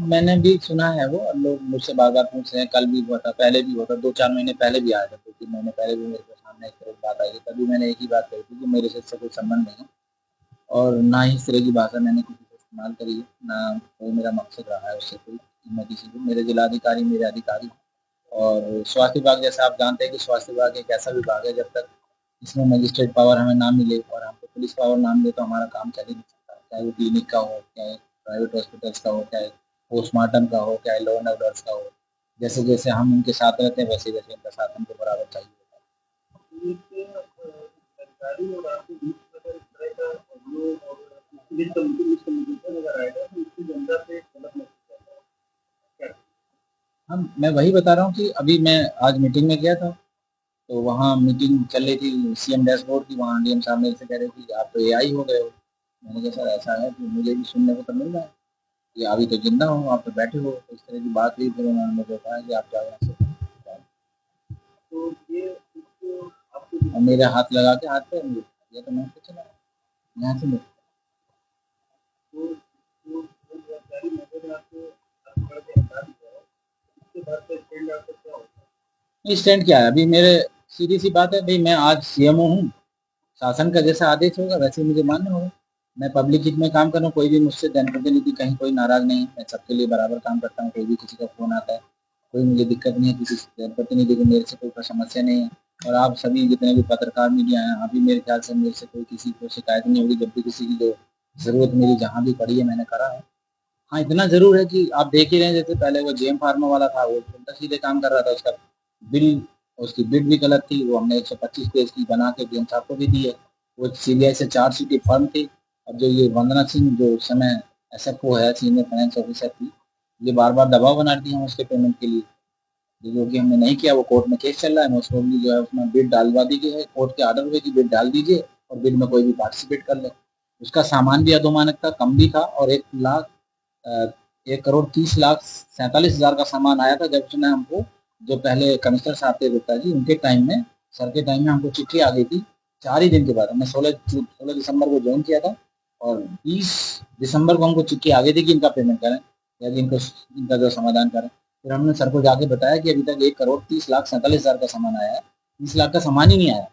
मैंने भी सुना है वो, और लोग मुझसे बार बार पूछ रहे हैं। कल भी हुआ था, पहले भी हुआ था, 2-4 महीने पहले भी आया था, 2-3 महीने पहले भी मेरे को सामने इस तरह की बात आई थी। तभी मैंने एक ही बात कही थी कि मेरे से इससे कोई संबंध नहीं है, और ना ही इस तरह की भाषा मैंने किसी से इस्तेमाल करी है, ना कोई मेरा मकसद रहा है उससे कोई। मैं किसी को, मेरे जिलाधिकारी मेरे अधिकारी, और स्वास्थ्य विभाग जैसा आप जानते हैं कि स्वास्थ्य विभाग एक ऐसा विभाग है, जब तक इसमें मजिस्ट्रेट पावर हमें ना मिले और हमको पुलिस पावर ना मिले तो हमारा काम चल ही नहीं सकता। चाहे वो क्लिनिक का हो, चाहे प्राइवेट हॉस्पिटल्स का हो, चाहे पोस्टमार्टम का हो, चाहे लॉ एंड ऑर्डर्स का हो। जैसे जैसे हम उनके साथ रहते हैं, वैसे वैसे उनका साथ हमको बराबर चाहिए होता है। हम मैं वही बता रहा हूँ कि अभी मैं आज मीटिंग में गया था, तो वहाँ मीटिंग चल रही थी सीएम डैशबोर्ड की। वहाँ डीएम साहब मेरे से कह रहे थे कि आप तो एआई हो गए हो। मैंने कहा सर ऐसा है कि मुझे भी सुनने को तो मिल रहा है कि अभी तो जिंदा हो, आप तो बैठे हो। तो इस तरह की बात हुई, फिर उन्होंने मुझे कहा कि आप जाओ यहाँ से। और मेरे हाथ लगा के हाथ पे मुझे दिया, तो मैं तो चला यहाँ से। नहीं, स्टैंड क्या है अभी मेरे, सीधी सी बात है भाई, मैं आज सीएमओ हूँ। शासन का जैसा आदेश होगा वैसे ही मुझे मानना होगा। मैं पब्लिक हित में काम कर रहा हूँ, कोई भी मुझसे जनप्रतिनिधि कहीं कोई नाराज नहीं है। मैं सबके लिए बराबर काम करता हूँ। कोई भी किसी का फोन आता है, कोई मुझे दिक्कत नहीं है, किसी जनप्रतिनिधि को मेरे से कोई समस्या नहीं है। और आप सभी जितने भी पत्रकार मीडिया हैं, अभी मेरे ख्याल से मेरे से कोई किसी को शिकायत नहीं होगी। जब भी किसी की जो जरूरत मेरी जहाँ भी पड़ी है मैंने करा है। हाँ, इतना ज़रूर है कि आप देख ही रहे हैं, जैसे पहले वो जेएम फार्मा वाला था, वो उल्टा-सीधे काम कर रहा था। उसका बिल, उसकी बिड भी गलत थी। वो हमने 125 पेज की बना के डीएम साहब को भी दी है। वो सीबीआई से चार्जशीट फर्म थी। अब जो ये वंदना सिंह जो उस समय एसएफओ है, सीनियर फाइनेंस ऑफिसर थी, ये बार-बार दबाव बना रही हैं उसके पेमेंट के लिए, जो कि हमने नहीं किया। वो कोर्ट में केस चल रहा है, मोस्ट प्रोबेबली जो है उसमें बिड डालवा दी गई है। कोर्ट के ऑर्डर हुए कि बिड डाल दीजिए और बिड में कोई भी पार्टिसिपेट कर ले। उसका सामान भी अधोमानक था, कम भी था, और 1,30,47,हजार का सामान आया था। जब उसने हमको, जो पहले कमिश्नर साहब थे गुप्ता जी, उनके टाइम में, सर के टाइम में हमको चिट्ठी आ गई थी 4 ही दिन के बाद। हमने 16 दिसंबर को ज्वाइन किया था, और 20 दिसंबर को हमको चिट्ठी आ गई थी कि इनका पेमेंट करें या इनको इनका जो समाधान करें। फिर हमने सर को जाके बताया कि अभी तक 1,30,47,हजार का सामान आया है, 30 लाख का सामान ही नहीं आया।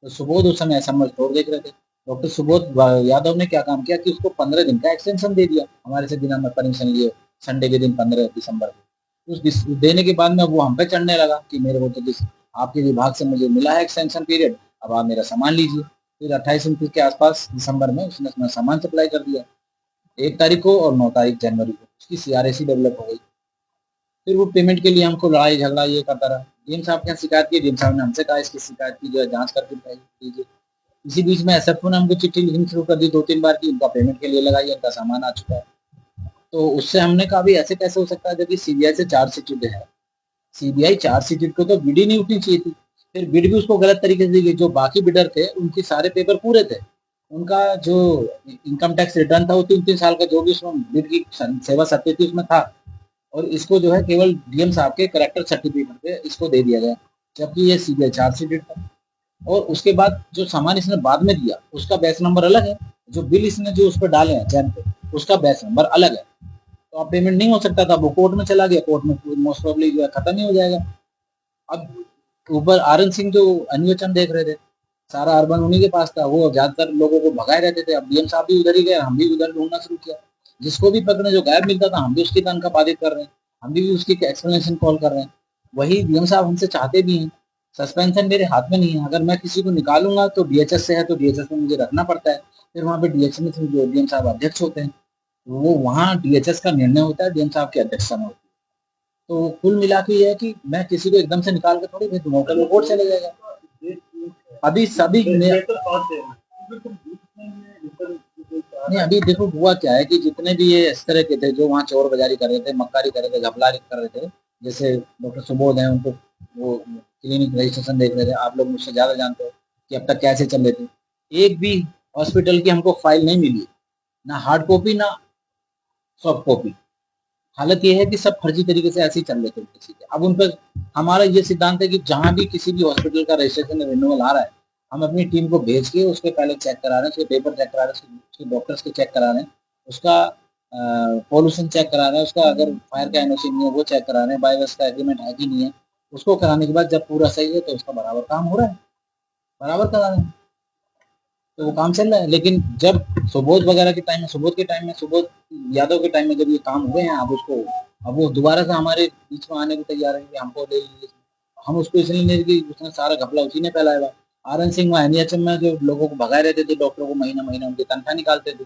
तो सुबोध उस समय एसएमएल स्टोर देख रहे थे। डॉक्टर सुबोध यादव ने क्या काम किया कि उसको 15 दिन का एक्सटेंशन दे दिया हमारे से, बिना परमिशन लिए, संडे के दिन 15 दिसंबर को। देने के बाद में वो हम पे चढ़ने लगा कि मेरे को तो आपके विभाग से मुझे मिला है एक्सटेंशन पीरियड, अब आप मेरा सामान लीजिए। फिर 28-29 के आसपास दिसंबर में उसने अपना सामान सप्लाई कर दिया, 1 तारीख को, और 9 तारीख जनवरी को उसकी सीआरएसी डेवलप हो गई। फिर वो पेमेंट के लिए हमको लड़ाई झगड़ा ये करता रहा। डीएम साहब के यहाँ शिकायत की, डीएम साहब ने हमसे कहा इसकी शिकायत की जो है जांच करके दीजिए। इसी बीच में एसएफओ ने हमको चिट्ठी लिखनी शुरू कर दी 2-3 बार की इनका पेमेंट के लिए लगाइए, इनका सामान आ चुका है। तो उससे हमने कहा भी ऐसे कैसे हो सकता है, जब कि सीबीआई से चार्जशीट है। सीबीआई चार्जशीट को तो बिड ही नहीं उठनी चाहिए थी। फिर बिड भी उसको गलत तरीके से दी गई। जो बाकी बिडर थे उनके सारे पेपर पूरे थे, उनका जो इनकम टैक्स रिटर्न था वो 3-3 साल का जो भी उसमें बिड की सेवा सत्य थी उसमें था। और इसको जो है केवल डीएम साहब के करेक्टर सर्टिफिकेट पे इसको दे दिया गया, जबकि ये सीबीआई चार्जशीट था। और उसके बाद जो सामान इसने बाद में दिया उसका बैच नंबर अलग है, जो बिल इसने जो उस पर डाले हैं चैन पे उसका बैच नंबर अलग है। तो अब पेमेंट नहीं हो सकता था, वो कोर्ट में चला गया, कोर्ट में मोस्ट प्रोबेबली जो है खत्म ही हो जाएगा। अब ऊपर आरएन सिंह जो अन्वेषण देख रहे थे, सारा अर्बन उन्हीं के पास था, वो ज्यादातर लोगों को भगाए रहते थे। अब डीएम साहब भी उधर ही गए, हम भी उधर ढूंढना शुरू किया। जिसको भी पकड़े, जो गायब मिलता था हम भी उसकी तनख्वाह बाधित कर रहे हैं, हम भी उसकी एक्सप्लेनेशन कॉल कर रहे हैं। वही डीएम साहब हमसे चाहते भी हैं। सस्पेंशन मेरे हाथ में नहीं है, अगर मैं किसी को निकालूंगा तो डीएचएस से है, तो डीएचएस में मुझे रखना पड़ता है। फिर वहाँ पे डीएचएस में जो डीएम साहब अध्यक्ष होते हैं, वो वहाँ डीएचएस का निर्णय होता है, डीएम साहब की अध्यक्षता में होती है। तो कुल मिला के ये है कि मैं किसी को एकदम से निकाल के थोड़ी भेज दूंगा, कल वो कोर्ट चले जाएगा। अभी सभी नहीं, अभी देखो हुआ क्या है कि जितने भी ये इस तरह के थे जो वहाँ चोर बाजारी कर रहे थे, मक्कारी कर रहे थे, घपला कर रहे थे, जैसे डॉक्टर सुबोध हैं, उनको वो क्लिनिक रजिस्ट्रेशन देख रहे थे। आप लोग मुझसे ज्यादा जानते हो कि अब तक कैसे चल रहे थे। एक भी हॉस्पिटल की हमको फाइल नहीं मिली, ना हार्ड कॉपी ना सॉफ्ट कॉपी। हालत ये है कि सब फर्जी तरीके से ऐसे ही चल रहे थे उनके। अब उन पर हमारा ये सिद्धांत है कि जहां भी किसी भी हॉस्पिटल का रजिस्ट्रेशन रिन्यूअल आ रहा है, हम अपनी टीम को भेज के उसके पहले चेक करा रहे हैं, उसके पेपर चेक करा रहे हैं, उसके डॉक्टर्स के चेक करा रहे हैं, उसका पॉल्यूशन चेक करा रहे हैं, उसका अगर फायर का एनओसी नहीं है वो चेक करा रहे हैं, बायोगैस का एग्रीमेंट है कि नहीं है। उसको कराने के बाद जब पूरा सही है तो उसका बराबर काम हो रहा है, बराबर करा रहे हैं, तो वो काम चल रहा है। लेकिन जब सुबोध वगैरह के टाइम में, सुबोध के टाइम में, सुबोध यादव के टाइम में जब ये काम हुए हैं, अब उसको, अब वो दोबारा से हमारे बीच में आने को तैयार है कि हमको ले लीजिए। हम उसको इसलिए नहीं कि उसने सारा घपला उसी ने फैलाया हुआ। आर एन सिंह वहाँ एनएचएम में जो लोगों को भगाए रहते थे, डॉक्टरों को महीना महीना उनकी तनख्वाह निकालते थे,